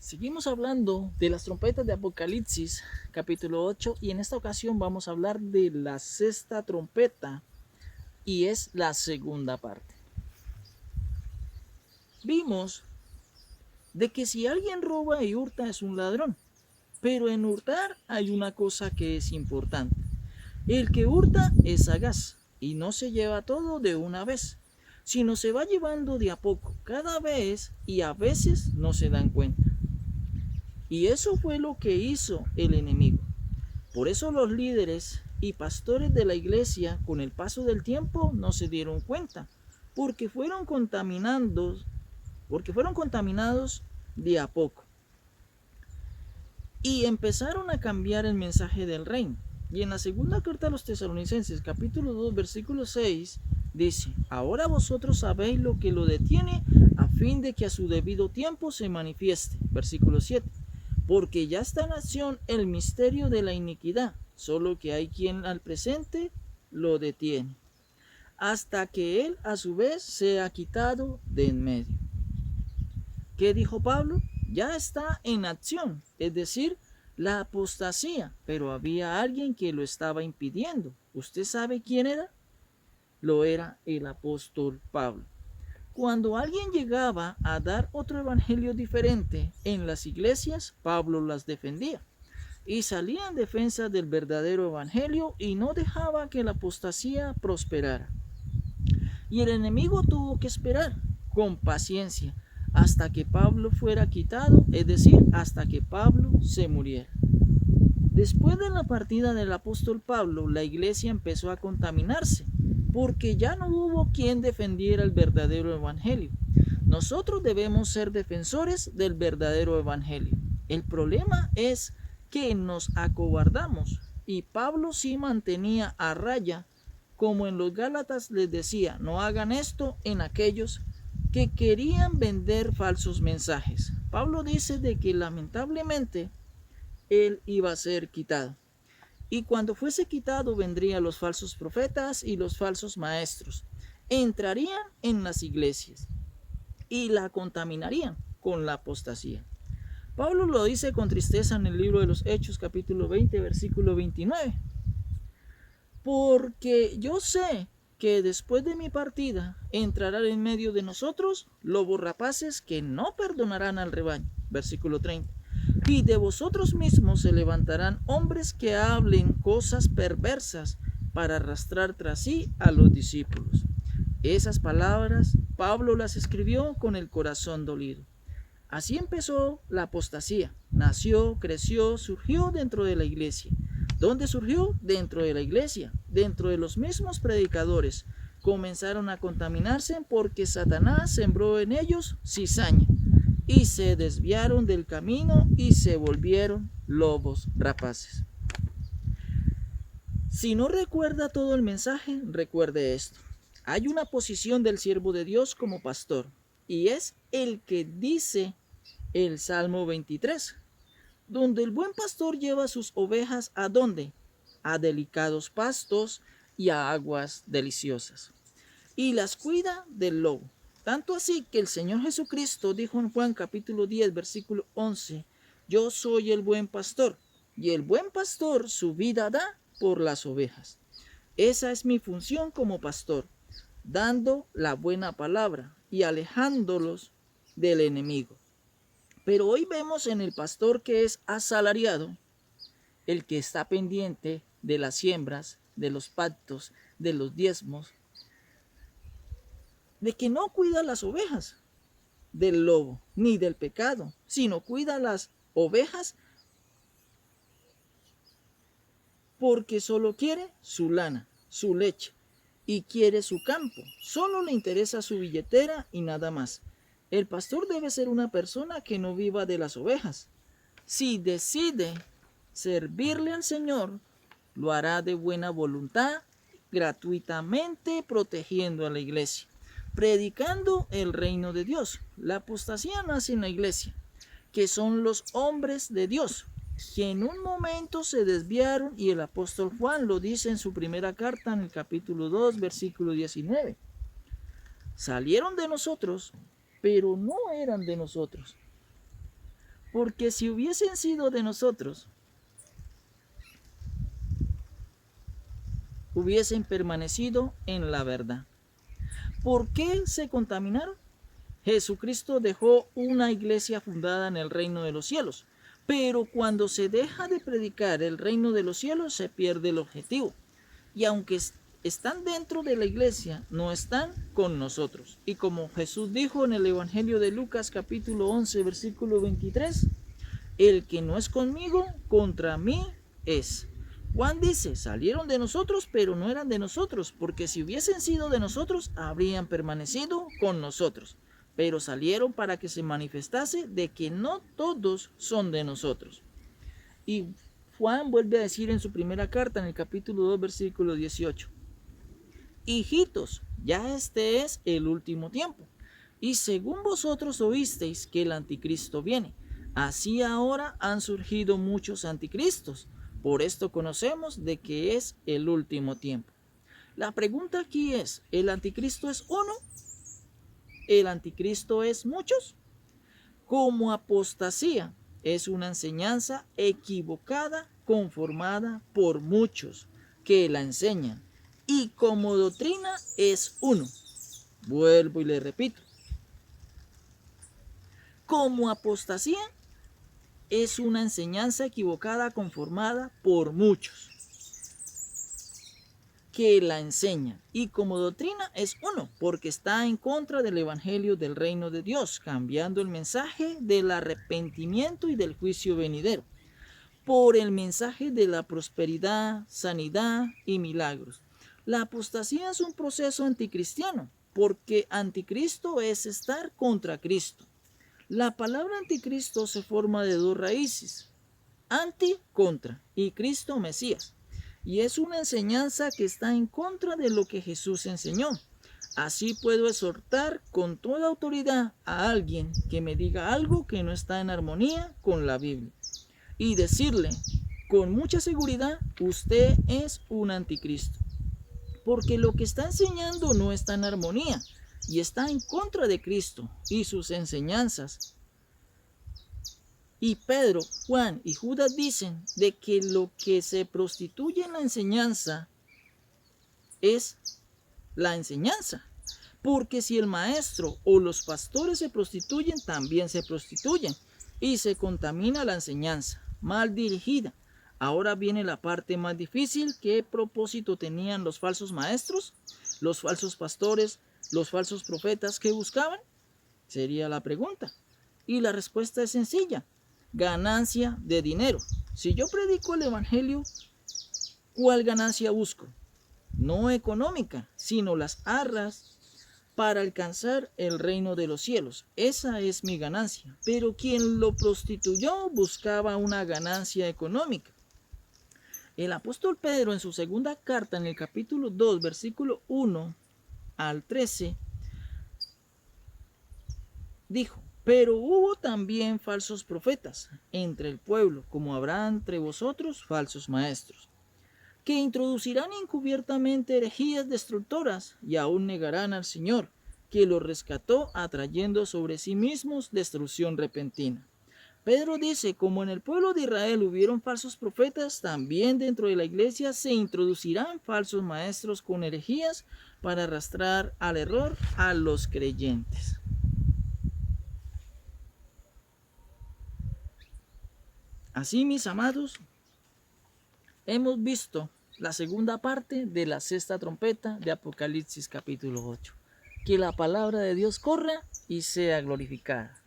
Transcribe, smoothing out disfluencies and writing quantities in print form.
Seguimos hablando de las trompetas de Apocalipsis, capítulo 8, y en esta ocasión vamos a hablar de la sexta trompeta, y es la segunda parte. Vimos de que si alguien roba y hurta es un ladrón, pero en hurtar hay una cosa que es importante. El que hurta es sagaz y no se lleva todo de una vez, sino se va llevando de a poco, cada vez, y a veces no se dan cuenta. Y eso fue lo que hizo el enemigo. Por eso los líderes y pastores de la iglesia con el paso del tiempo no se dieron cuenta, porque fueron contaminados de a poco y empezaron a cambiar el mensaje del reino. Y en la segunda carta a los Tesalonicenses, capítulo 2, versículo 6, dice: ahora vosotros sabéis lo que lo detiene, a fin de que a su debido tiempo se manifieste. Versículo 7, porque ya está en acción el misterio de la iniquidad, solo que hay quien al presente lo detiene, hasta que él a su vez sea quitado de en medio. ¿Qué dijo Pablo? Ya está en acción, es decir, la apostasía, pero había alguien que lo estaba impidiendo. ¿Usted sabe quién era? Lo era el apóstol Pablo. Cuando alguien llegaba a dar otro evangelio diferente en las iglesias, Pablo las defendía y salía en defensa del verdadero evangelio y no dejaba que la apostasía prosperara. Y el enemigo tuvo que esperar con paciencia hasta que Pablo fuera quitado, es decir, hasta que Pablo se muriera. Después de la partida del apóstol Pablo, la iglesia empezó a contaminarse, porque ya no hubo quien defendiera el verdadero evangelio. Nosotros debemos ser defensores del verdadero evangelio. El problema es que nos acobardamos, y Pablo sí mantenía a raya, como en los Gálatas les decía: no hagan esto en aquellos que querían vender falsos mensajes. Pablo dice de que lamentablemente él iba a ser quitado. Y cuando fuese quitado vendrían los falsos profetas y los falsos maestros. Entrarían en las iglesias y la contaminarían con la apostasía. Pablo lo dice con tristeza en el libro de los Hechos, capítulo 20, versículo 29. Porque yo sé que después de mi partida entrarán en medio de nosotros lobos rapaces que no perdonarán al rebaño. Versículo 30. Y de vosotros mismos se levantarán hombres que hablen cosas perversas para arrastrar tras sí a los discípulos. Esas palabras Pablo las escribió con el corazón dolido. Así empezó la apostasía. Nació, creció, surgió dentro de la iglesia. ¿Dónde surgió? Dentro de la iglesia, dentro de los mismos predicadores. Comenzaron a contaminarse porque Satanás sembró en ellos cizaña y se desviaron del camino y se volvieron lobos rapaces. Si no recuerda todo el mensaje, recuerde esto. Hay una posición del siervo de Dios como pastor, y es el que dice el Salmo 23, donde el buen pastor lleva sus ovejas ¿a dónde? A delicados pastos y a aguas deliciosas, y las cuida del lobo. Tanto así que el Señor Jesucristo dijo en Juan capítulo 10, versículo 11, yo soy el buen pastor, y el buen pastor su vida da por las ovejas. Esa es mi función como pastor, dando la buena palabra y alejándolos del enemigo. Pero hoy vemos en el pastor que es asalariado, el que está pendiente de las siembras, de los pactos, de los diezmos, de que no cuida las ovejas del lobo ni del pecado, sino cuida las ovejas porque solo quiere su lana, su leche, y quiere su campo. Solo le interesa su billetera y nada más. El pastor debe ser una persona que no viva de las ovejas. Si decide servirle al Señor, lo hará de buena voluntad, gratuitamente, protegiendo a la iglesia, predicando el reino de Dios. La apostasía nace en la iglesia, que son los hombres de Dios, que en un momento se desviaron, y el apóstol Juan lo dice en su primera carta en el capítulo 2, versículo 19. Salieron de nosotros, pero no eran de nosotros. Porque si hubiesen sido de nosotros, hubiesen permanecido en la verdad. ¿Por qué se contaminaron? Jesucristo dejó una iglesia fundada en el reino de los cielos, pero cuando se deja de predicar el reino de los cielos se pierde el objetivo. Y aunque están dentro de la iglesia, no están con nosotros. Y como Jesús dijo en el Evangelio de Lucas capítulo 11 versículo 23, el que no es conmigo, contra mí es. Juan dice, salieron de nosotros, pero no eran de nosotros, porque si hubiesen sido de nosotros, habrían permanecido con nosotros. Pero salieron para que se manifestase de que no todos son de nosotros. Y Juan vuelve a decir en su primera carta, en el capítulo 2, versículo 18, hijitos, ya este es el último tiempo. Y según vosotros oísteis que el anticristo viene, así ahora han surgido muchos anticristos. Por esto conocemos de que es el último tiempo. La pregunta aquí es, ¿el anticristo es uno? ¿El anticristo es muchos? Como apostasía, es una enseñanza equivocada conformada por muchos que la enseñan. Y como doctrina es uno. Vuelvo y le repito. Como apostasía es una enseñanza equivocada conformada por muchos que la enseñan. Y como doctrina es uno, porque está en contra del evangelio del reino de Dios, cambiando el mensaje del arrepentimiento y del juicio venidero por el mensaje de la prosperidad, sanidad y milagros. La apostasía es un proceso anticristiano, porque anticristo es estar contra Cristo. La palabra anticristo se forma de dos raíces, anti, contra, y Cristo, Mesías. Y es una enseñanza que está en contra de lo que Jesús enseñó. Así puedo exhortar con toda autoridad a alguien que me diga algo que no está en armonía con la Biblia. Y decirle con mucha seguridad, usted es un anticristo. Porque lo que está enseñando no está en armonía y está en contra de Cristo y sus enseñanzas. Y Pedro, Juan y Judas dicen de que lo que se prostituye en la enseñanza es la enseñanza. Porque si el maestro o los pastores se prostituyen, también se prostituyen y se contamina la enseñanza, mal dirigida. Ahora viene la parte más difícil. ¿Qué propósito tenían los falsos maestros, los falsos pastores, los falsos profetas que buscaban? Sería la pregunta. Y la respuesta es sencilla. Ganancia de dinero. Si yo predico el evangelio, ¿cuál ganancia busco? No económica, sino las arras para alcanzar el reino de los cielos. Esa es mi ganancia. Pero quien lo prostituyó buscaba una ganancia económica. El apóstol Pedro en su segunda carta, en el capítulo 2, versículo 1 al 13, dijo, pero hubo también falsos profetas entre el pueblo, como habrá entre vosotros falsos maestros, que introducirán encubiertamente herejías destructoras y aún negarán al Señor, que los rescató atrayendo sobre sí mismos destrucción repentina. Pedro dice, como en el pueblo de Israel hubieron falsos profetas, también dentro de la iglesia se introducirán falsos maestros con herejías para arrastrar al error a los creyentes. Así, mis amados, hemos visto la segunda parte de la sexta trompeta de Apocalipsis capítulo 8. Que la palabra de Dios corra y sea glorificada.